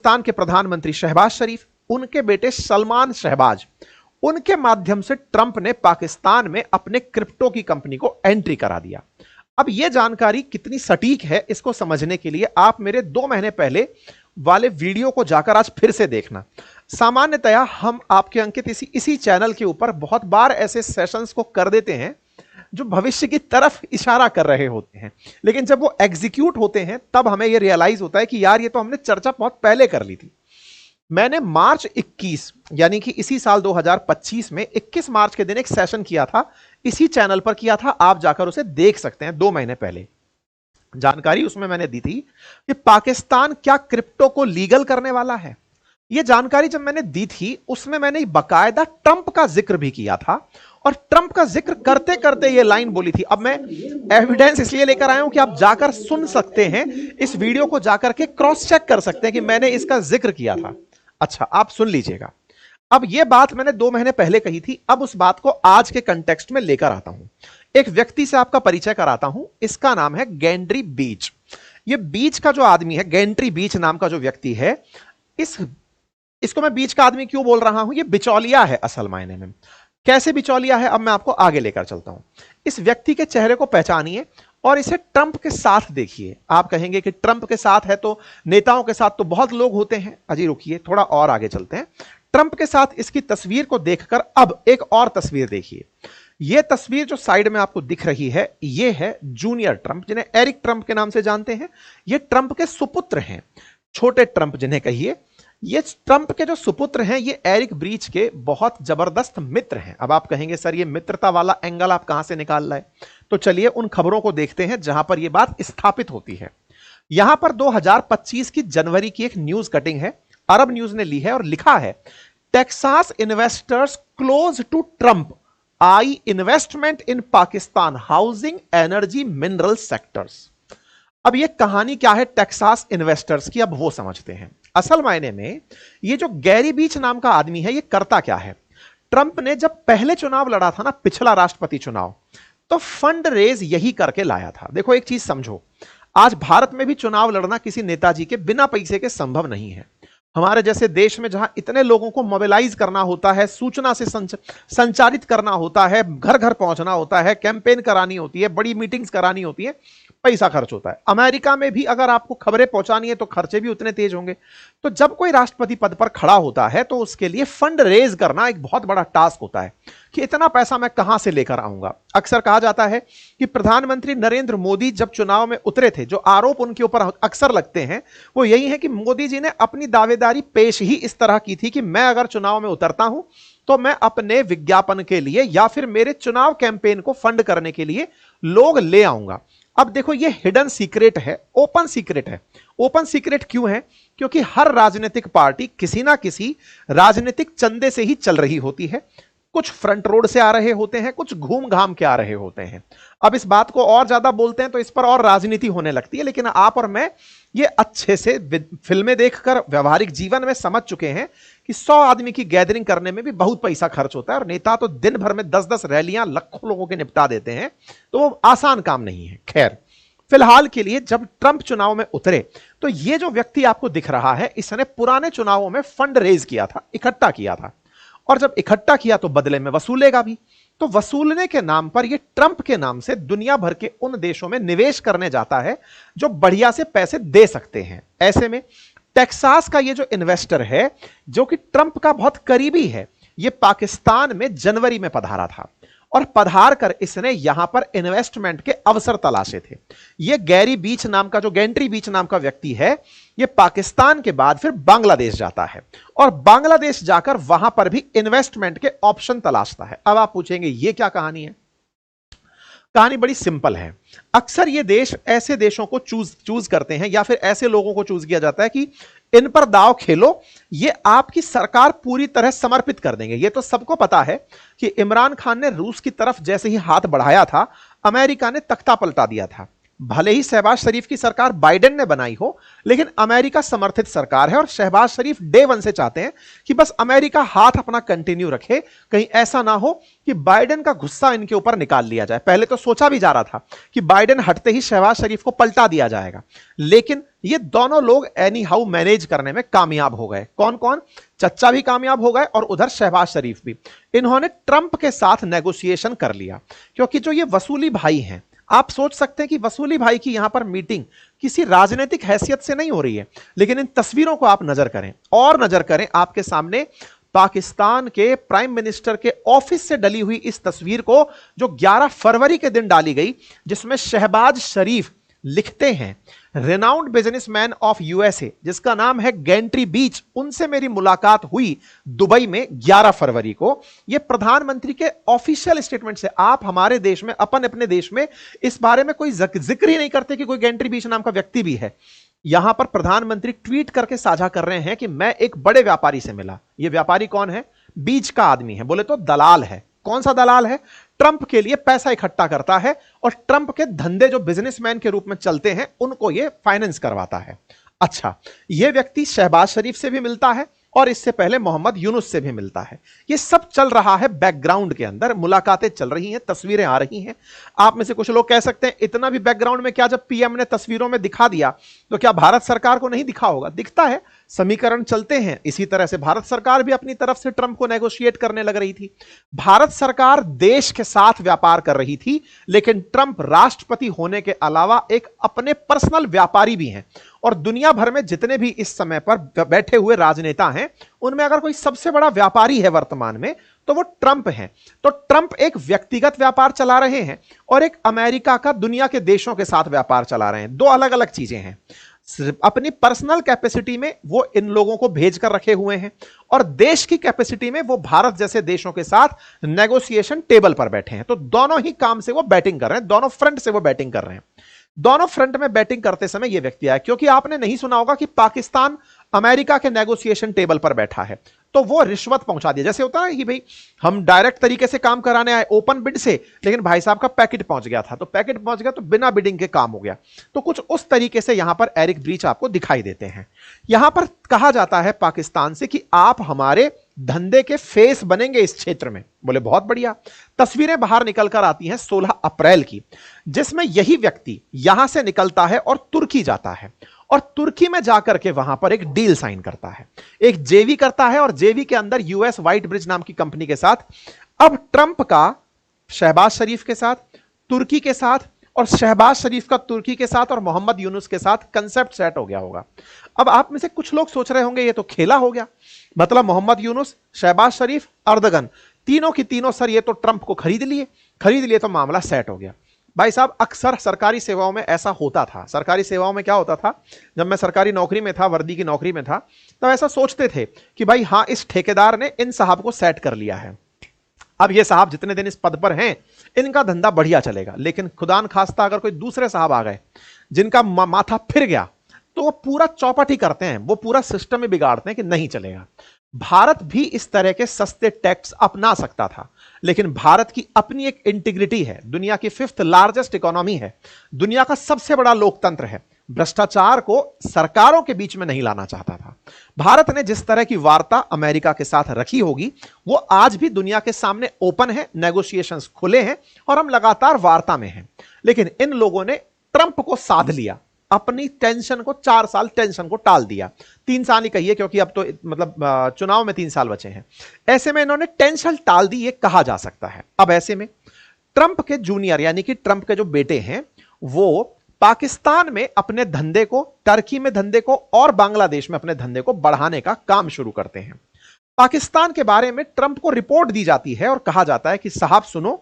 पाकिस्तान के प्रधानमंत्री शहबाज शरीफ, उनके बेटे सलमान शहबाज, उनके माध्यम से ट्रंप ने पाकिस्तान में अपने क्रिप्टो की कंपनी को एंट्री करा दिया। अब यह जानकारी कितनी सटीक है इसको समझने के लिए आप मेरे 2 महीने पहले वाले वीडियो को जाकर आज फिर से देखना। सामान्यतया हम आपके अंकित इसी चैनल के ऊपर बहुत बार ऐसे सेशंस को कर देते हैं जो भविष्य की तरफ इशारा कर रहे होते हैं, लेकिन जब वो एग्जीक्यूट होते हैं तब हमें ये रियलाइज होता है कि यार ये तो हमने चर्चा बहुत पहले कर ली थी। मैंने मार्च 21 यानी कि इसी साल 2025 में 21 मार्च के दिन एक सेशन किया था, इसी चैनल पर किया था, आप जाकर उसे देख सकते हैं। 2 महीने पहले जानकारी उसमें मैंने दी थी कि पाकिस्तान क्या क्रिप्टो को लीगल करने वाला है। यह जानकारी जब मैंने दी थी उसमें मैंने बाकायदा ट्रंप का जिक्र भी किया था, और ट्रंप का जिक्र करते करते यह लाइन बोली थी। अब मैं एविडेंस इसलिए लेकर आया हूं कि आप जाकर सुन सकते हैं, इस वीडियो को जाकर के क्रॉस चेक कर सकते हैं कि मैंने इसका जिक्र किया था। अच्छा, आप सुन लीजिएगा। अब यह बात मैंने 2 महीने पहले कही थी, अब उस बात को आज के कंटेक्स्ट में लेकर आता हूं। एक व्यक्ति से आपका परिचय कराता हूं, इसका नाम है गैंड्री बीच। यह बीच का जो आदमी है, गैंड्री बीच नाम का जो व्यक्ति है, इसको मैं बीच का आदमी क्यों बोल रहा हूं, यह बिचौलिया है असल मायने में। कैसे बिचौलिया है अब मैं आपको आगे लेकर चलता हूं। इस व्यक्ति के चेहरे को पहचानिए और इसे ट्रंप के साथ देखिए। आप कहेंगे कि ट्रंप के साथ है तो नेताओं के साथ तो बहुत लोग होते हैं। अजी रुकिए, थोड़ा और आगे चलते हैं। ट्रंप के साथ इसकी तस्वीर को देखकर अब एक और तस्वीर देखिए। यह तस्वीर जो साइड में आपको दिख रही है, यह है जूनियर ट्रंप, जिन्हें एरिक ट्रंप के नाम से जानते हैं। यह ट्रंप के सुपुत्र हैं, छोटे ट्रंप जिन्हें कहिए। ये ट्रंप के जो सुपुत्र हैं, ये एरिक ब्रीच के बहुत जबरदस्त मित्र हैं। अब आप कहेंगे सर ये मित्रता वाला एंगल आप कहां से निकाल रहे हैं, तो चलिए उन खबरों को देखते हैं जहां पर यह बात स्थापित होती है। यहां पर 2025 की जनवरी की एक न्यूज कटिंग है, अरब न्यूज ने ली है और लिखा है Texas investors close to Trump eye investment in Pakistan housing energy mineral sectors. अब यह कहानी क्या है टेक्सास इन्वेस्टर्स की, अब वो समझते हैं। असल मायने में ये जो गैरी बीच नाम का आदमी है, ये करता क्या है। ट्रंप ने जब पहले चुनाव लड़ा था ना, पिछला राष्ट्रपति चुनाव, तो फंड रेज यही करके लाया था। देखो एक चीज समझो, आज भारत में भी चुनाव लड़ना किसी नेताजी के बिना पैसे के संभव नहीं है। हमारे जैसे देश में जहां इतने लोगों को मोबिलाइज करना होता है, सूचना से संचारित करना होता है, घर घर पहुंचना होता है, कैंपेन करानी होती है, बड़ी मीटिंग्स करानी होती है, पैसा खर्च होता है। अमेरिका में भी अगर आपको खबरें पहुंचानी है तो खर्चे भी उतने तेज होंगे। तो जब कोई राष्ट्रपति पद पर खड़ा होता है तो उसके लिए फंड रेज करना एक बहुत बड़ा टास्क होता है कि इतना पैसा मैं कहां से लेकर आऊंगा। अक्सर कहा जाता है कि प्रधानमंत्री नरेंद्र मोदी जब चुनाव में उतरे थे, जो आरोप उनके ऊपर अक्सर लगते हैं वो यही है कि मोदी जी ने अपनी दावेदारी पेश ही इस तरह की थी कि मैं अगर चुनाव में उतरता हूं तो मैं अपने विज्ञापन के लिए या फिर मेरे चुनाव कैंपेन को फंड करने के लिए लोग ले आऊंगा। अब देखो ये हिडन सीक्रेट है, ओपन सीक्रेट है। ओपन सीक्रेट क्यों है? क्योंकि हर राजनीतिक पार्टी किसी ना किसी राजनीतिक चंदे से ही चल रही होती है। कुछ फ्रंट रोड से आ रहे होते हैं, कुछ घूम घाम के आ रहे होते हैं। अब इस बात को और ज्यादा बोलते हैं तो इस पर और राजनीति होने लगती है, लेकिन आप और मैं ये अच्छे से फिल्में देखकर व्यवहारिक जीवन में समझ चुके हैं कि 100 आदमी की गैदरिंग करने में भी बहुत पैसा खर्च होता है, और नेता तो दिन भर में 10-10 रैलियां लाखों लोगों के निपटा देते हैं, तो वो आसान काम नहीं है। खैर, फिलहाल के लिए जब ट्रंप चुनाव में उतरे तो ये जो व्यक्ति आपको दिख रहा है, इसने पुराने चुनावों में फंड रेज किया था, इकट्ठा किया था, और जब इकट्ठा किया तो बदले में वसूलेगा भी। तो वसूलने के नाम पर यह ट्रंप के नाम से दुनिया भर के उन देशों में निवेश करने जाता है जो बढ़िया से पैसे दे सकते हैं। ऐसे में टेक्सास का ये जो इन्वेस्टर है, जो कि ट्रंप का बहुत करीबी है, ये पाकिस्तान में जनवरी में पधारा था, और पधार कर इसने यहां पर इन्वेस्टमेंट के अवसर तलाशे थे। यह गैरी बीच नाम का, जो गैंड्री बीच नाम का व्यक्ति है, यह पाकिस्तान के बाद फिर बांग्लादेश जाता है, और बांग्लादेश जाकर वहां पर भी इन्वेस्टमेंट के ऑप्शन तलाशता है। अब आप पूछेंगे ये क्या कहानी है? कहानी बड़ी सिंपल है। अक्सर ये देश ऐसे देशों को चूज करते हैं, या फिर ऐसे लोगों को चूज किया जाता है कि इन पर दांव खेलो, ये आपकी सरकार पूरी तरह समर्पित कर देंगे। ये तो सबको पता है कि इमरान खान ने रूस की तरफ जैसे ही हाथ बढ़ाया था, अमेरिका ने तख्ता पलटा दिया था। भले ही शहबाज शरीफ की सरकार बाइडेन ने बनाई हो, लेकिन अमेरिका समर्थित सरकार है और शहबाज शरीफ डे वन से चाहते हैं कि बस अमेरिका हाथ अपना कंटिन्यू रखे, कहीं ऐसा ना हो कि बाइडेन का गुस्सा इनके ऊपर निकाल लिया जाए। पहले तो सोचा भी जा रहा था कि बाइडेन हटते ही शहबाज शरीफ को पलटा दिया जाएगा, लेकिन ये दोनों लोग एनी हाउ मैनेज करने में कामयाब हो गए। कौन कौन? चच्चा भी कामयाब हो गए और उधर शहबाज शरीफ भी। इन्होंने ट्रंप के साथ नेगोशिएशन कर लिया, क्योंकि जो ये वसूली भाई हैं, आप सोच सकते हैं कि वसूली भाई की यहां पर मीटिंग किसी राजनीतिक हैसियत से नहीं हो रही है, लेकिन इन तस्वीरों को आप नजर करें और नजर करें, आपके सामने पाकिस्तान के प्राइम मिनिस्टर के ऑफिस से डली हुई इस तस्वीर को, जो 11 फरवरी के दिन डाली गई, जिसमें शहबाज शरीफ लिखते हैं, रेनाउंड बिजनेसमैन ऑफ यूएसए जिसका नाम है गैंट्री बीच, उनसे मेरी मुलाकात हुई दुबई में 11 फरवरी को। यह प्रधानमंत्री के ऑफिशियल स्टेटमेंट से। आप हमारे देश में, अपने देश में इस बारे में कोई जिक्र ही नहीं करते कि कोई गैंट्री बीच नाम का व्यक्ति भी है। यहां पर प्रधानमंत्री ट्वीट करके साझा कर रहे हैं कि मैं एक बड़े व्यापारी से मिला। यह व्यापारी कौन है? बीच का आदमी है, बोले तो दलाल है। कौन सा दलाल है? ट्रंप के लिए पैसा इकट्ठा करता है और ट्रंप के धंधे जो बिजनेसमैन के रूप में चलते हैं उनको यह फाइनेंस करवाता है। अच्छा, यह व्यक्ति शहबाज शरीफ से भी मिलता है और इससे पहले मोहम्मद यूनुस से भी मिलता है। यह सब चल रहा है बैकग्राउंड के अंदर, मुलाकातें चल रही हैं, तस्वीरें आ रही हैं। आप में से कुछ लोग कह सकते हैं इतना भी बैकग्राउंड में क्या, जब पीएम ने तस्वीरों में दिखा दिया तो क्या भारत सरकार को नहीं दिखा होगा? दिखता है, समीकरण चलते हैं। इसी तरह से भारत सरकार भी अपनी तरफ से ट्रंप को नेगोशिएट करने लग रही थी। भारत सरकार देश के साथ व्यापार कर रही थी, लेकिन ट्रंप राष्ट्रपति होने के अलावा एक अपने पर्सनल व्यापारी भी हैं। और दुनिया भर में जितने भी इस समय पर बैठे हुए राजनेता हैं, उनमें अगर कोई सबसे बड़ा व्यापारी है वर्तमान में तो वो ट्रंप हैं। तो ट्रंप एक व्यक्तिगत व्यापार चला रहे हैं और एक अमेरिका का दुनिया के देशों के साथ व्यापार चला रहे हैं। दो अलग अलग चीजें हैं। अपनी पर्सनल कैपेसिटी में वो इन लोगों को भेजकर रखे हुए हैं और देश की कैपेसिटी में वो भारत जैसे देशों के साथ नेगोशिएशन टेबल पर बैठे हैं। तो दोनों ही काम से वो बैटिंग कर रहे हैं, दोनों फ्रंट से वो बैटिंग कर रहे हैं। दोनों फ्रंट में बैटिंग करते समय यह व्यक्ति आया, क्योंकि आपने नहीं सुना होगा कि पाकिस्तान अमेरिका के नेगोशिएशन टेबल पर बैठा है तो वो रिश्वत पहुंचा दिया। जैसे होता है कि भाई हम डायरेक्ट तरीके से काम कराने आए ओपन बिड से, लेकिन भाई साहब का पैकेट पहुंच गया था, तो पैकेट पहुंच गया तो बिना बिडिंग के काम हो गया। तो कुछ उस तरीके से यहां पर एरिक ब्रीच आपको दिखाई देते हैं। यहां पर कहा जाता है पाकिस्तान से कि आप हमारे धंधे के फेस बनेंगे इस क्षेत्र में। बोले बहुत बढ़िया। तस्वीरें बाहर निकलकर आती हैं 16 अप्रैल की, जिसमें यही व्यक्ति यहां से निकलता है और तुर्की जाता है और तुर्की में जाकर के वहां पर एक डील साइन करता है, एक जेवी करता है और जेवी के अंदर यूएस व्हाइट ब्रिज नाम की कंपनी के साथ। अब ट्रंप का शहबाज शरीफ के साथ, तुर्की के साथ और शहबाज शरीफ का तुर्की के साथ और मोहम्मद यूनुस के साथ कंसेप्ट सेट हो गया होगा। अब आप में से कुछ लोग सोच रहे होंगे ये तो खेला हो गया, मतलब मोहम्मद यूनुस, शहबाज शरीफ, अर्दगन, तीनों की तीनों सर ये तो ट्रंप को खरीद लिए तो मामला सेट हो गया। भाई साहब, अक्सर सरकारी सेवाओं में ऐसा होता था। सरकारी सेवाओं में क्या होता था, जब मैं सरकारी नौकरी में था, वर्दी की नौकरी में था, तो ऐसा सोचते थे कि भाई हाँ, इस ठेकेदार ने इन साहब को सेट कर लिया है, अब ये साहब जितने दिन इस पद पर हैं इनका धंधा बढ़िया चलेगा। लेकिन खुदा न खास्ता अगर कोई दूसरे साहब आ गए जिनका माथा फिर गया तो वो पूरा चौपट ही करते हैं, वो पूरा सिस्टम ही बिगाड़ते हैं कि नहीं चलेगा। भारत भी इस तरह के सस्ते टैक्स अपना सकता था, लेकिन भारत की अपनी एक इंटीग्रिटी है, दुनिया की 5th लार्जेस्ट इकोनॉमी है, दुनिया का सबसे बड़ा लोकतंत्र है, भ्रष्टाचार को सरकारों के बीच में नहीं लाना चाहता था। भारत ने जिस तरह की वार्ता अमेरिका के साथ रखी होगी वो आज भी दुनिया के सामने ओपन है, नेगोशिएशंस खुले हैं और हम लगातार वार्ता में हैं। लेकिन इन लोगों ने ट्रंप को साध लिया, अपनी टेंशन को 4 साल टेंशन को टाल दिया, 3 साल ही कहिए क्योंकि अब तो मतलब चुनाव में 3 साल बचे हैं। ऐसे में इन्होंने टेंशन टाल दी, ये कहा जा सकता है। अब ऐसे में ट्रंप के जूनियर यानी कि ट्रंप के जो बेटे हैं वो पाकिस्तान में अपने धंधे को, टर्की में धंधे को और बांग्लादेश में अपने धंधे को बढ़ाने का काम शुरू करते हैं। पाकिस्तान के बारे में ट्रंप को रिपोर्ट दी जाती है और कहा जाता है कि साहब सुनो,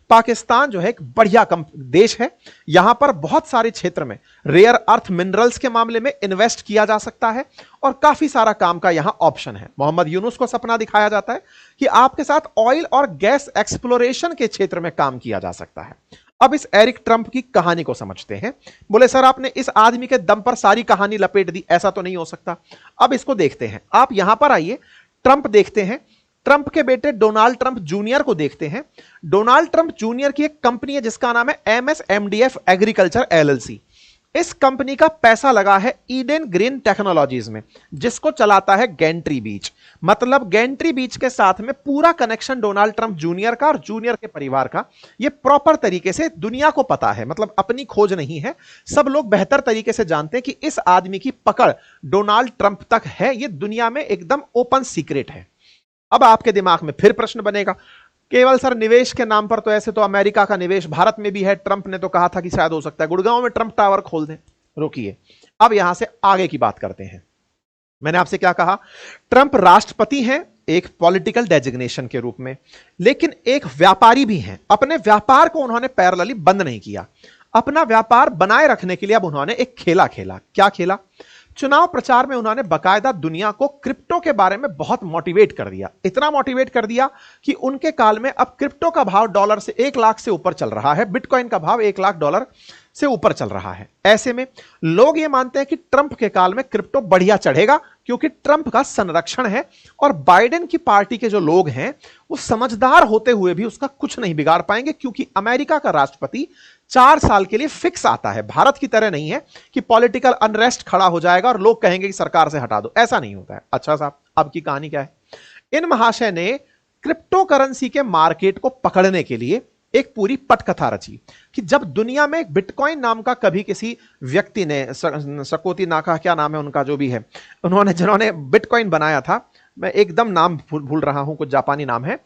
पाकिस्तान जो है एक बढ़िया देश है, यहां पर बहुत सारे क्षेत्र में रेयर अर्थ मिनरल्स के मामले में इन्वेस्ट किया जा सकता है और काफी सारा काम का यहां ऑप्शन है। मोहम्मद यूनुस को सपना दिखाया जाता है कि आपके साथ ऑयल और गैस एक्सप्लोरेशन के क्षेत्र में काम किया जा सकता है। अब इस एरिक ट्रंप की कहानी को समझते हैं। बोले सर आपने इस आदमी के दम पर सारी कहानी लपेट दी, ऐसा तो नहीं हो सकता। अब इसको देखते हैं, आप यहां पर आइए, ट्रंप देखते हैं। ट्रंप के बेटे डोनाल्ड ट्रंप जूनियर को देखते हैं। डोनाल्ड ट्रंप जूनियर की एक कंपनी है जिसका नाम है MSMDF एग्रीकल्चर LLC। इस कंपनी का पैसा लगा है ईडन ग्रीन टेक्नोलॉजीज में, जिसको चलाता है गैंट्री बीच। मतलब गैंट्री बीच के साथ में पूरा कनेक्शन डोनाल्ड ट्रंप जूनियर का और जूनियर के परिवार का ये प्रॉपर तरीके से दुनिया को पता है। मतलब अपनी खोज नहीं है, सब लोग बेहतर तरीके से जानते हैं कि इस आदमी की पकड़ डोनाल्ड ट्रंप तक है। ये दुनिया में एकदम ओपन सीक्रेट है। अब आपके दिमाग में फिर प्रश्न बनेगा, केवल सर निवेश के नाम पर तो ऐसे तो अमेरिका का निवेश भारत में भी है, ट्रंप ने तो कहा था कि शायद हो सकता है गुड़गांव में ट्रंप टावर खोल दें। रुकिए, अब यहां से आगे की बात करते हैं। मैंने आपसे क्या कहा, ट्रंप राष्ट्रपति हैं एक पॉलिटिकल डेजिग्नेशन के रूप में, लेकिन एक व्यापारी भी हैं। अपने व्यापार को उन्होंने पैरेलली बंद नहीं किया, अपना व्यापार बनाए रखने के लिए अब उन्होंने एक खेला खेला। क्या खेला? चुनाव प्रचार में उन्होंने बकायदा दुनिया को क्रिप्टो के बारे में बहुत मोटिवेट कर दिया। इतना मोटिवेट कर दिया कि उनके काल में अब क्रिप्टो का भाव डॉलर से 1 लाख से ऊपर चल रहा है, बिटकॉइन का भाव 1 लाख डॉलर से ऊपर चल रहा है। ऐसे में लोग ये मानते हैं कि ट्रंप के काल में क्रिप्टो बढ़िया चढ़ेगा, क्योंकि ट्रंप का संरक्षण है और बाइडेन की पार्टी के जो लोग हैं वो समझदार होते हुए भी उसका कुछ नहीं बिगाड़ पाएंगे, क्योंकि अमेरिका का राष्ट्रपति 4 साल के लिए फिक्स आता है। भारत की तरह नहीं है कि पॉलिटिकल अनरेस्ट खड़ा हो जाएगा और लोग कहेंगे कि सरकार से हटा दो, ऐसा नहीं होता है। अच्छा साहब, अब की कहानी क्या है? इन महाशय ने क्रिप्टो करेंसी के मार्केट को पकड़ने के लिए एक पूरी पटकथा रची कि जब दुनिया में बिटकॉइन नाम का कभी किसी व्यक्ति ने, सकोती नाका क्या नाम है उनका जो भी है, जिन्होंने बिटकॉइन बनाया था, मैं एकदम नाम भूल रहा हूं, कुछ जापानी नाम है,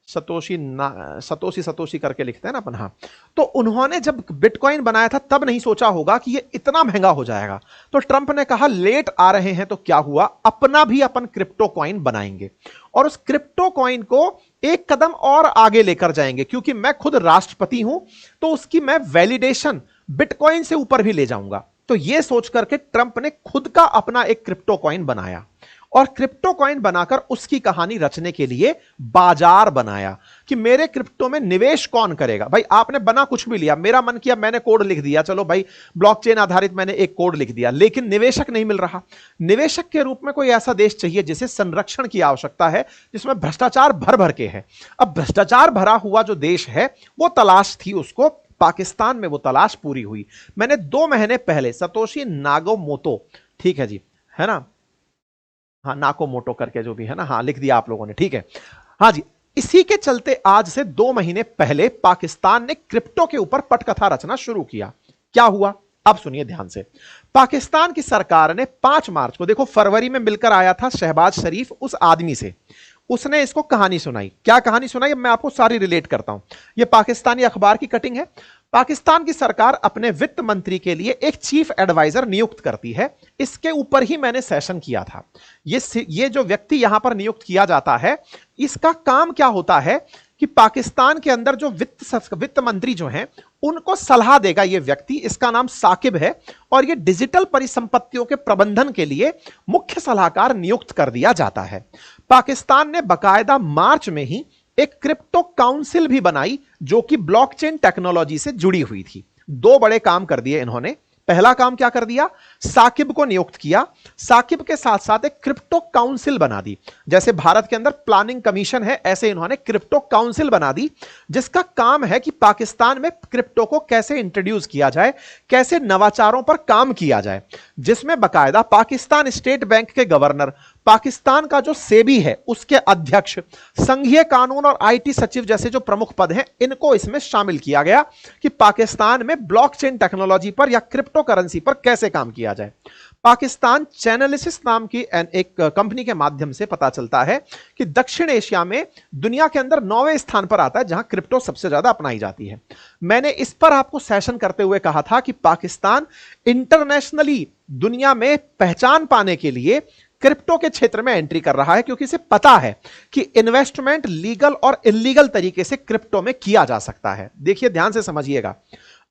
सतोशी करके लिखते हैं ना अपन। हाँ, तो उन्होंने जब बिटकॉइन बनाया था तब नहीं सोचा होगा कि ये इतना महंगा हो जाएगा। तो ट्रंप ने कहा लेट आ रहे हैं तो क्या हुआ, अपना भी अपन क्रिप्टो कॉइन बनाएंगे और उस क्रिप्टो कॉइन को एक कदम और आगे लेकर जाएंगे, क्योंकि मैं खुद राष्ट्रपति हूं तो उसकी मैं वैलिडेशन बिटकॉइन से ऊपर भी ले जाऊंगा। तो यह सोच करके ट्रंप ने खुद का अपना एक क्रिप्टो कॉइन बनाया और क्रिप्टो कॉइन बनाकर उसकी कहानी रचने के लिए बाजार बनाया कि मेरे क्रिप्टो में निवेश कौन करेगा। भाई आपने बना कुछ भी लिया, मेरा मन किया मैंने कोड लिख दिया, चलो भाई ब्लॉकचेन आधारित मैंने एक कोड लिख दिया, लेकिन निवेशक नहीं मिल रहा। निवेशक के रूप में कोई ऐसा देश चाहिए जिसे संरक्षण की आवश्यकता है, जिसमें भ्रष्टाचार भर भर के है। अब भ्रष्टाचार भरा हुआ जो देश है वो तलाश थी उसको, पाकिस्तान में वो तलाश पूरी हुई। मैंने 2 महीने पहले सतोशी नाकामोटो, ठीक है जी, है ना, हाँ नाकामोटो करके जो भी है ना, हाँ लिख दिया आप लोगों ने, ठीक है, हाँ जी, इसी के चलते आज से 2 महीने पहले पाकिस्तान ने क्रिप्टो के ऊपर पटकथा रचना शुरू किया। क्या हुआ अब सुनिए ध्यान से। पाकिस्तान की सरकार ने 5 मार्च को, देखो फरवरी में मिलकर आया था शहबाज शरीफ उस आदमी से, उसने इसको कहानी सुनाई। क्या कहानी सुनाई मैं आपको सारी रिलेट करता हूं। यह पाकिस्तानी अखबार की कटिंग है। पाकिस्तान की सरकार अपने वित्त मंत्री के लिए एक चीफ एडवाइजर नियुक्त करती है। इसके ऊपर ही मैंने सेशन किया था। ये जो व्यक्ति यहां पर नियुक्त किया जाता है, इसका काम क्या होता है कि पाकिस्तान के अंदर जो वित्त मंत्री जो हैं उनको सलाह देगा ये व्यक्ति। इसका नाम साकिब है और ये डिजिटल परिसंपत्तियों के प्रबंधन के लिए मुख्य सलाहकार नियुक्त कर दिया जाता है। पाकिस्तान ने बकायदा मार्च में ही एक क्रिप्टो काउंसिल भी बनाई जो कि ब्लॉकचेन टेक्नोलॉजी से जुड़ी हुई थी। 2 बड़े काम कर दिए इन्होंने। पहला काम क्या कर दिया, साकिब को नियुक्त किया, साकिब के साथ साथ एक क्रिप्टो काउंसिल बना दी। जैसे भारत के अंदर प्लानिंग कमीशन है, ऐसे इन्होंने क्रिप्टो काउंसिल बना दी, जिसका काम है कि पाकिस्तान में क्रिप्टो को कैसे इंट्रोड्यूस किया जाए, कैसे नवाचारों पर काम किया जाए, जिसमें बकायदा पाकिस्तान स्टेट बैंक के गवर्नर, पाकिस्तान का जो सेबी है उसके अध्यक्ष, संघीय कानून और आईटी सचिव जैसे जो प्रमुख पद हैं, इनको इसमें शामिल किया गया कि पाकिस्तान में ब्लॉकचेन टेक्नोलॉजी पर या क्रिप्टो करेंसी पर कैसे काम किया जाए। पाकिस्तान चैनलिसिस नाम की एक कंपनी के माध्यम से पता चलता है कि दक्षिण एशिया में दुनिया के अंदर 9वें स्थान पर आता है जहां क्रिप्टो सबसे ज्यादा अपनाई जाती है। मैंने इस पर आपको सेशन करते हुए कहा था कि पाकिस्तान इंटरनेशनली दुनिया में पहचान पाने के लिए क्रिप्टो के क्षेत्र में एंट्री कर रहा है, क्योंकि इसे पता है कि इन्वेस्टमेंट लीगल और इलीगल तरीके से क्रिप्टो में किया जा सकता है। देखिए ध्यान से समझिएगा,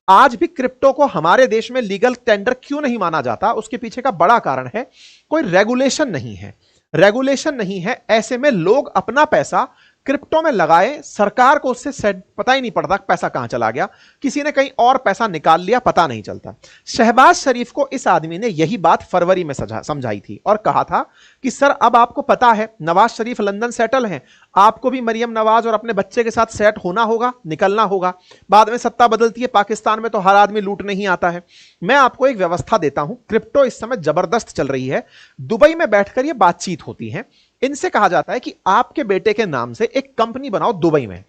आज भी क्रिप्टो को हमारे देश में लीगल टेंडर क्यों नहीं माना जाता, उसके पीछे का बड़ा कारण है कोई रेगुलेशन नहीं है। रेगुलेशन नहीं है, ऐसे में लोग अपना पैसा क्रिप्टो में लगाए, सरकार को उससे पता ही नहीं पड़ता पैसा कहां चला गया, किसी ने कहीं और पैसा निकाल लिया, पता नहीं चलता। शहबाज शरीफ को इस आदमी ने यही बात फरवरी में समझाई थी और कहा था कि सर अब आपको पता है नवाज शरीफ लंदन सेटल हैं, आपको भी मरियम नवाज और अपने बच्चे के साथ सेट होना होगा, निकलना होगा। बाद में सत्ता बदलती है, पाकिस्तान में तो हर आदमी लूटने ही आता है। मैं आपको एक व्यवस्था देता हूं, क्रिप्टो इस समय जबरदस्त चल रही है, दुबई में बैठकर ये बातचीत होती है। इनसे कहा जाता है कि आपके बेटे के नाम से एक कंपनी बनाओ दुबई में,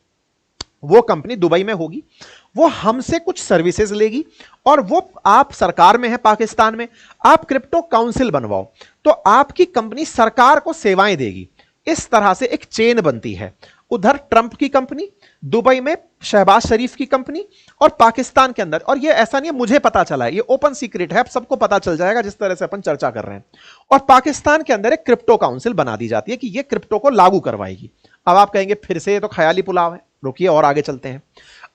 वो कंपनी दुबई में होगी, वो हमसे कुछ सर्विसेज लेगी, और वो आप सरकार में है पाकिस्तान में, आप क्रिप्टो काउंसिल बनवाओ तो आपकी कंपनी सरकार को सेवाएं देगी। इस तरह से एक चेन बनती है। उधर ट्रंप की कंपनी, दुबई में शहबाज शरीफ की कंपनी, और पाकिस्तान के अंदर, और ये ऐसा नहीं है मुझे पता चला है, ये ओपन सीक्रेट है, अब सबको पता चल जाएगा जिस तरह से अपन चर्चा कर रहे हैं। और पाकिस्तान के अंदर एक क्रिप्टो काउंसिल बना दी जाती है कि ये क्रिप्टो को लागू करवाएगी। अब आप कहेंगे फिर से ये तो ख्याली पुलाव है, रुकिए और आगे चलते हैं।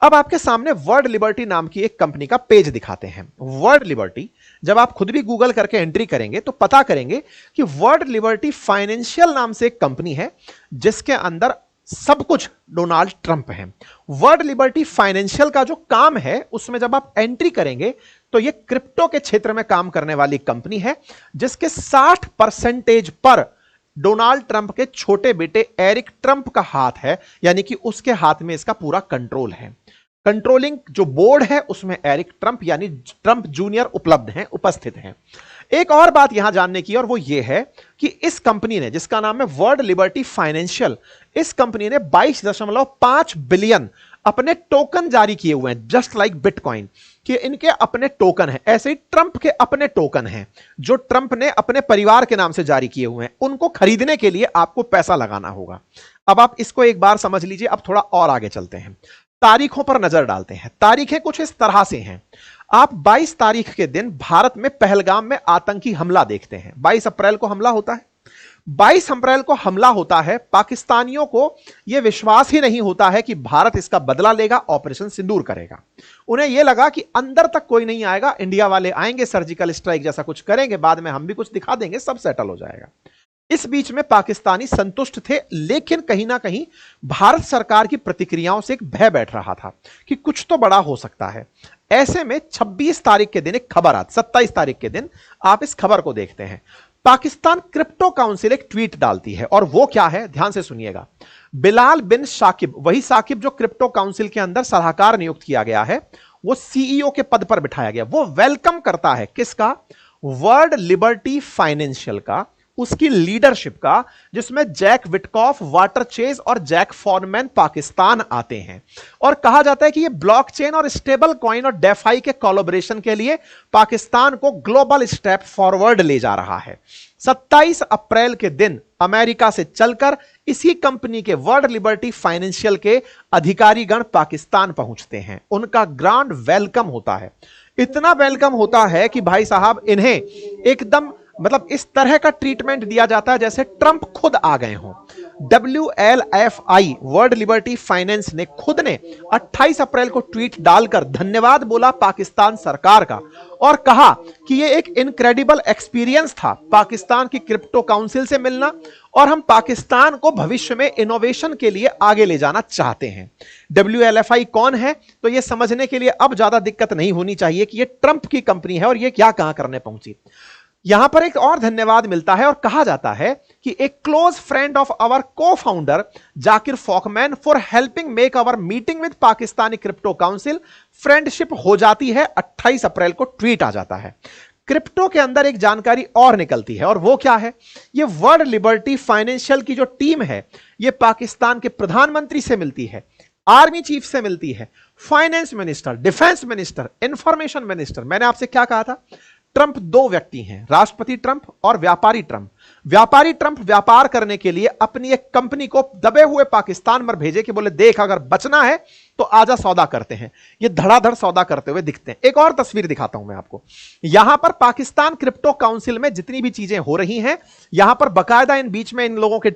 अब आपके सामने वर्ल्ड लिबर्टी नाम की एक कंपनी का पेज दिखाते हैं। वर्ल्ड लिबर्टी, जब आप खुद भी गूगल करके एंट्री करेंगे तो पता करेंगे कि वर्ल्ड लिबर्टी फाइनेंशियल नाम से एक कंपनी है जिसके अंदर सब कुछ डोनाल्ड ट्रंप है। वर्ल्ड लिबर्टी फाइनेंशियल का जो काम है उसमें जब आप एंट्री करेंगे तो यह क्रिप्टो के क्षेत्र में काम करने वाली कंपनी है, जिसके 60% पर डोनाल्ड ट्रंप के छोटे बेटे एरिक ट्रंप का हाथ है, यानी कि उसके हाथ में इसका पूरा कंट्रोल है। कंट्रोलिंग जो बोर्ड है उसमें एरिक ट्रंप यानी ट्रंप जूनियर उपलब्ध हैं, उपस्थित हैं। एक और बात यहां जानने की, और वो ये है कि इस कंपनी ने, जिसका नाम है वर्ल्ड लिबर्टी फाइनेंशियल, इस कंपनी ने 22.5 बिलियन अपने टोकन जारी किए हुए हैं, जस्ट लाइक बिटकॉइन, कि इनके अपने टोकन हैं। ऐसे ही ट्रंप के अपने टोकन हैं जो ट्रंप ने अपने परिवार के नाम से जारी किए हुए हैं। उनको खरीदने के लिए आपको पैसा लगाना होगा। अब आप इसको एक बार समझ लीजिए। अब थोड़ा और आगे चलते हैं, तारीखों पर नजर डालते हैं। तारीखें कुछ इस तरह से हैं। आप 22 तारीख के दिन भारत में पहलगाम में आतंकी हमला देखते हैं। 22 अप्रैल को हमला होता है। 22 अप्रैल को हमला होता है। पाकिस्तानियों को यह विश्वास ही नहीं होता है कि भारत इसका बदला लेगा, ऑपरेशन सिंदूर करेगा। उन्हें यह लगा कि अंदर तक कोई नहीं आएगा, इंडिया वाले आएंगे, सर्जिकल स्ट्राइक जैसा कुछ करेंगे, बाद में हम भी कुछ दिखा देंगे, सब सेटल हो जाएगा। इस बीच में पाकिस्तानी संतुष्ट थे, लेकिन कहीं ना कहीं भारत सरकार की प्रतिक्रियाओं से एक भय बैठ रहा था कि कुछ तो बड़ा हो सकता है। ऐसे में 26 तारीख के दिन एक खबर आती, 27 तारीख के दिन आप इस खबर को देखते हैं। पाकिस्तान क्रिप्टो काउंसिल एक ट्वीट डालती है, और वो क्या है, ध्यान से सुनिएगा। बिलाल बिन शाकिब, वही साकिब जो क्रिप्टो काउंसिल के अंदर सलाहकार नियुक्त किया गया है, वो सीईओ के पद पर बिठाया गया। वो वेलकम करता है किसका, वर्ल्ड लिबर्टी फाइनेंशियल का, उसकी लीडरशिप का, जिसमें जैक विटकॉफ, वाटर चेज और जैक फॉरमैन पाकिस्तान आते हैं। और कहा जाता है कि ये ब्लॉकचेन और स्टेबल कॉइन और डेफाई के कोलैबोरेशन के लिए पाकिस्तान को ग्लोबल स्टेप फॉरवर्ड ले जा रहा है। 27 अप्रैल के दिन अमेरिका से चलकर इसी कंपनी के वर्ल्ड लिबर्टी फाइनेंशियल के अधिकारीगण पाकिस्तान पहुंचते हैं। उनका ग्रांड वेलकम होता है। इतना वेलकम होता है कि भाई साहब इन्हें एकदम मतलब इस तरह का ट्रीटमेंट दिया जाता है जैसे ट्रंप खुद आ गए हों। WLFI वर्ल्ड लिबर्टी फाइनेंस ने खुद ने 28 अप्रैल को ट्वीट डालकर धन्यवाद बोला पाकिस्तान सरकार का, और कहा कि यह एक इनक्रेडिबल एक्सपीरियंस था पाकिस्तान की क्रिप्टो काउंसिल से मिलना, और हम पाकिस्तान को भविष्य में इनोवेशन के लिए आगे ले जाना चाहते हैं। WLFI कौन है, तो यह समझने के लिए अब ज्यादा दिक्कत नहीं होनी चाहिए कि यह ट्रंप की कंपनी है और यह क्या कहां करने पहुंची। यहां पर एक और धन्यवाद मिलता है, और कहा जाता है कि एक close friend of our cofounder Zachary Folkman for helping make our meeting with Pakistani crypto council, friendship हो जाती है। 28 अप्रैल को ट्वीट आ जाता है। क्रिप्टो के अंदर एक जानकारी और निकलती है, और वो क्या है, ये वर्ल्ड लिबर्टी फाइनेंशियल की जो टीम है, ये पाकिस्तान के प्रधानमंत्री से मिलती है, आर्मी चीफ से मिलती है, finance minister, defence minister, information minister. मैंने आपसे क्या कहा था, ट्रंप दो व्यक्ति हैं, राष्ट्रपति ट्रंप और व्यापारी ट्रंप। व्यापारी ट्रंप व्यापार करने के लिए अपनी एक कंपनी को दबे हुए पाकिस्तान पर भेजे कि बोले देख अगर बचना है तो आजा सौदा करते हैं। ये धड़ाधड़ सौदा करते हुए दिखते हैं। एक और तस्वीर दिखाता हूं मैं आपको। यहां पर पाकिस्तान क्रिप्टो काउंसिल में जितनी भी चीजें हो रही हैं, यहां पर बकायदा इन बीच में इन लोगों के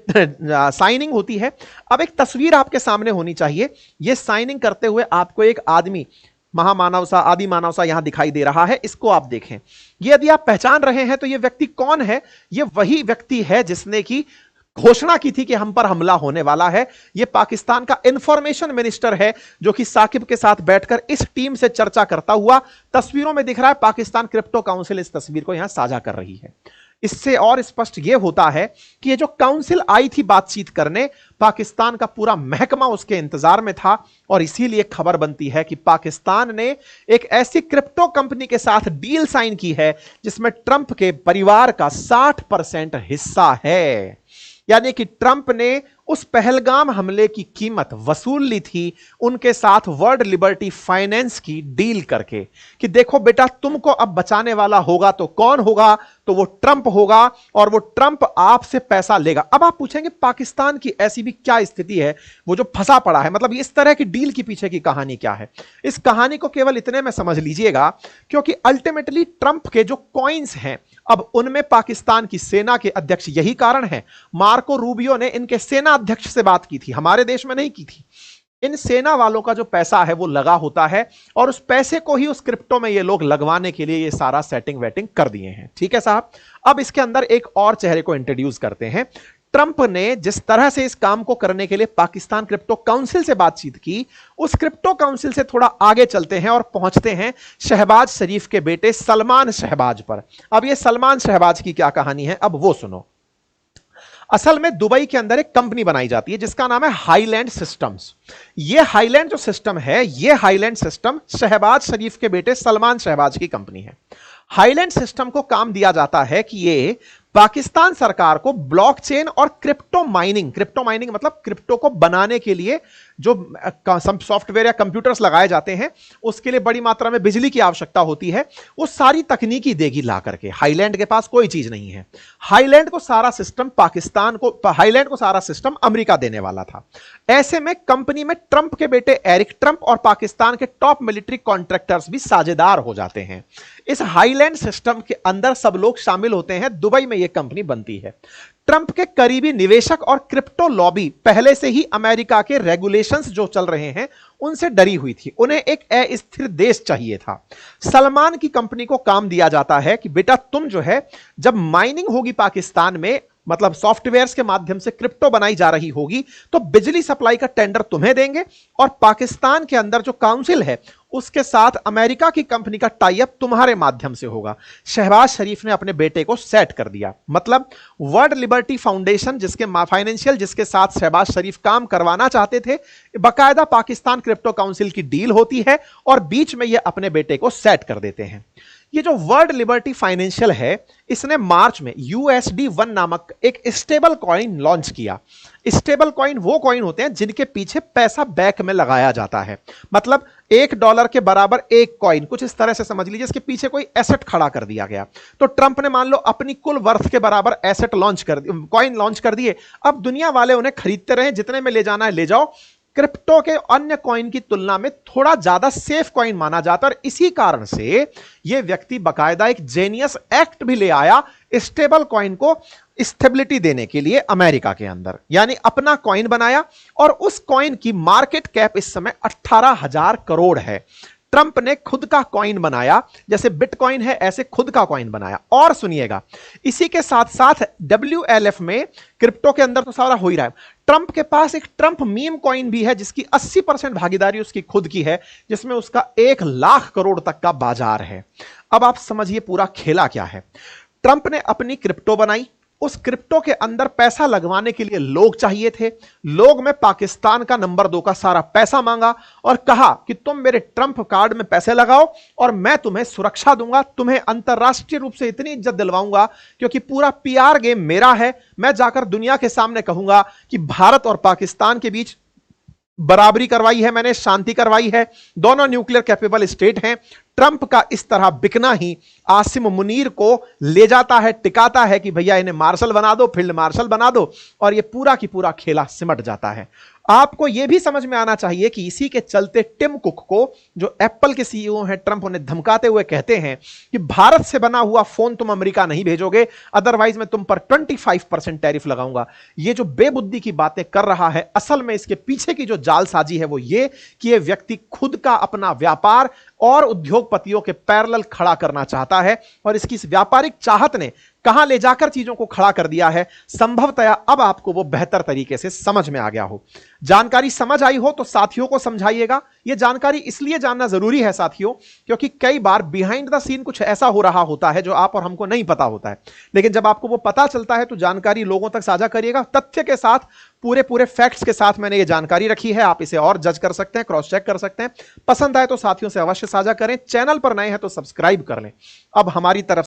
साइनिंग होती है। अब एक तस्वीर आपके सामने होनी चाहिए। यह साइनिंग करते हुए आपको एक आदमी, महामानव सा, आदि मानव सा यहां दिखाई दे रहा है। इसको आप देखें। ये यदि आप पहचान रहे हैं तो ये व्यक्ति कौन है, ये वही व्यक्ति है जिसने की घोषणा की थी कि हम पर हमला होने वाला है। यह पाकिस्तान का इंफॉर्मेशन मिनिस्टर है, जो कि साकिब के साथ बैठकर इस टीम से चर्चा करता हुआ तस्वीरों में दिख रहा है। पाकिस्तान क्रिप्टो काउंसिल इस तस्वीर को यहां साझा कर रही है। इससे और स्पष्ट यह होता है कि ये जो काउंसिल आई थी बातचीत करने, पाकिस्तान का पूरा महकमा उसके इंतजार में था और इसीलिए खबर बनती है कि पाकिस्तान ने एक ऐसी क्रिप्टो कंपनी के साथ डील साइन की है जिसमें ट्रंप के परिवार का 60% हिस्सा है। यानी कि ट्रंप ने उस पहलगाम हमले की कीमत वसूल ली थी उनके साथ वर्ल्ड लिबर्टी फाइनेंस की डील करके कि देखो बेटा, तुमको अब बचाने वाला होगा तो कौन होगा, तो वो ट्रंप होगा और वो ट्रंप आपसे पैसा लेगा। अब आप पूछेंगे पाकिस्तान की ऐसी भी क्या स्थिति है वो जो फंसा पड़ा है, मतलब इस तरह की डील के पीछे की कहानी क्या है। इस कहानी को केवल इतने में समझ लीजिएगा क्योंकि अल्टीमेटली ट्रंप के जो कॉइन्स हैं अब उनमें पाकिस्तान की सेना के अध्यक्ष, यही कारण है मार्को रूबियो ने इनके सेना अध्यक्ष से बात की थी, हमारे देश में नहीं की थी। इन सेना वालों का जो पैसा है वो लगा होता है और उस पैसे को ही उस क्रिप्टो में ये लोग लगवाने के लिए ये सारा सेटिंग वेटिंग कर दिए हैं। ठीक है साहब, अब इसके अंदर एक और चेहरे को इंट्रोड्यूस करते हैं। ट्रंप ने जिस तरह से इस काम को करने के लिए पाकिस्तान क्रिप्टो काउंसिल से बातचीत की, उस क्रिप्टो काउंसिल से थोड़ा आगे चलते हैं और पहुंचते हैं शहबाज शरीफ के बेटे सलमान शहबाज पर। अब ये सलमान शहबाज की क्या कहानी है, अब वो सुनो। असल में दुबई के अंदर एक कंपनी बनाई जाती है जिसका नाम है हाईलैंड सिस्टम्स। ये हाईलैंड जो सिस्टम है, ये हाईलैंड सिस्टम शहबाज शरीफ के बेटे सलमान शहबाज की कंपनी है। हाईलैंड सिस्टम को काम दिया जाता है कि ये पाकिस्तान सरकार को ब्लॉकचेन और क्रिप्टो माइनिंग मतलब क्रिप्टो को बनाने के लिए जो सॉफ्टवेयर या कंप्यूटर्स लगाए जाते हैं उसके लिए बड़ी मात्रा में बिजली की आवश्यकता होती है, वो सारी तकनीकी देगी ला करके। हाईलैंड के पास कोई चीज नहीं है। हाईलैंड को सारा सिस्टम हाईलैंड को सारा सिस्टम अमेरिका देने वाला था। ऐसे में कंपनी में ट्रंप के बेटे एरिक ट्रंप और पाकिस्तान के टॉप मिलिट्री कॉन्ट्रैक्टर्स भी साझेदार हो जाते हैं। इस हाईलैंड सिस्टम के अंदर सब लोग शामिल होते हैं, दुबई में यह कंपनी बनती है। ट्रंप के करीबी निवेशक और क्रिप्टो लॉबी पहले से ही अमेरिका के रेगुलेशंस जो चल रहे हैं उनसे डरी हुई थी, उन्हें एक अस्थिर देश चाहिए था। सलमान की कंपनी को काम दिया जाता है कि बेटा तुम जो है, जब माइनिंग होगी पाकिस्तान में, मतलब सॉफ्टवेयर्स के माध्यम से क्रिप्टो बनाई जा रही होगी, तो बिजली सप्लाई का टेंडर तुम्हें देंगे और पाकिस्तान के अंदर जो काउंसिल है उसके साथ अमेरिका की कंपनी का टाई अप तुम्हारे माध्यम से होगा। शहबाज शरीफ ने अपने बेटे को सेट कर दिया। मतलब वर्ल्ड लिबर्टी फाउंडेशन जिसके साथ शहबाज शरीफ काम करवाना चाहते थे, बाकायदा पाकिस्तान क्रिप्टो काउंसिल की डील होती है और बीच में ये अपने बेटे को सेट कर देते हैं। ये जो वर्ल्ड लिबर्टी फाइनेंशियल है, इसने मार्च में USD1 नामक एक स्टेबल कॉइन लॉन्च किया। स्टेबल कॉइन वो कॉइन होते हैं जिनके पीछे पैसा बैक में लगाया जाता है। मतलब $1 के बराबर एक कॉइन, कुछ इस तरह से समझ लीजिए, इसके पीछे कोई एसेट खड़ा कर दिया गया। तो ट्रंप ने मान लो अपनी कुल वर्थ के बराबर एसेट कॉइन लॉन्च कर दिए। अब दुनिया वाले उन्हें खरीदते रहे, जितने में ले जाना है ले जाओ। क्रिप्टो के अन्य कॉइन की तुलना में थोड़ा ज्यादा सेफ कॉइन माना जाता है और इसी कारण से यह व्यक्ति बकायदा एक जेनियस एक्ट भी ले आया स्टेबल कॉइन को स्टेबिलिटी देने के लिए अमेरिका के अंदर, यानी अपना कॉइन बनाया और उस कॉइन की मार्केट कैप इस समय 18,000 करोड़ है। ट्रंप ने खुद का कॉइन बनाया, जैसे बिटकॉइन है ऐसे खुद का कॉइन बनाया। और सुनिएगा, इसी के साथ साथ WLF में क्रिप्टो के अंदर तो सारा हो ही रहा है, ट्रंप के पास एक ट्रंप मीम कॉइन भी है जिसकी 80% भागीदारी उसकी खुद की है, जिसमें उसका 1 लाख करोड़ तक का बाजार है। अब आप समझिए पूरा खेला क्या है। ट्रंप ने अपनी क्रिप्टो बनाई, उस क्रिप्टो के अंदर पैसा लगवाने के लिए लोग चाहिए थे। लोग में पाकिस्तान का नंबर 2 का सारा पैसा मांगा और कहा कि तुम मेरे ट्रंप कार्ड में पैसे लगाओ और मैं तुम्हें सुरक्षा दूंगा, तुम्हें अंतरराष्ट्रीय रूप से इतनी इज्जत दिलवाऊंगा क्योंकि पूरा PR गेम मेरा है। मैं जाकर दुनिया के सामने कहूंगा कि भारत और पाकिस्तान के बीच बराबरी करवाई है मैंने, शांति करवाई है, दोनों न्यूक्लियर कैपेबल स्टेट हैं। ट्रंप का इस तरह बिकना ही आसिम मुनीर को ले जाता है, टिकाता है कि भैया इन्हें मार्शल बना दो, फील्ड मार्शल बना दो, और ये पूरा की पूरा खेला सिमट जाता है। आपको यह भी समझ में आना चाहिए कि इसी के चलते टिम कुक को, जो एप्पल के CEO हैं, ट्रंप उन्हें धमकाते हुए कहते हैं कि भारत से बना हुआ फोन तुम अमेरिका नहीं भेजोगे, अदरवाइज मैं तुम पर 25% टैरिफ लगाऊंगा। ये जो बेबुद्धि की बातें कर रहा है, असल में इसके पीछे की जो जालसाजी है वो ये कि यह व्यक्ति खुद का अपना व्यापार और उद्योगपतियों के पैरेलल खड़ा करना चाहता है और इसकी इस व्यापारिक चाहत ने कहां ले जाकर चीजों को खड़ा कर दिया है, संभवतया अब आपको वो बेहतर तरीके से समझ में आ गया हो। जानकारी समझ आई हो तो साथियों को समझाइएगा। यह जानकारी इसलिए जानना जरूरी है साथियों, क्योंकि कई बार बिहाइंड द सीन कुछ ऐसा हो रहा होता है जो आप और हमको नहीं पता होता है, लेकिन जब आपको वो पता चलता है तो जानकारी लोगों तक साझा करिएगा, तथ्य के साथ, पूरे पूरे फैक्ट्स के साथ मैंने ये जानकारी रखी है। आप इसे और जज कर सकते हैं, क्रॉस चेक कर सकते हैं। पसंद आए तो साथियों से अवश्य साझा करें। चैनल पर नए हैं तो सब्सक्राइब कर लें। अब हमारी तरफ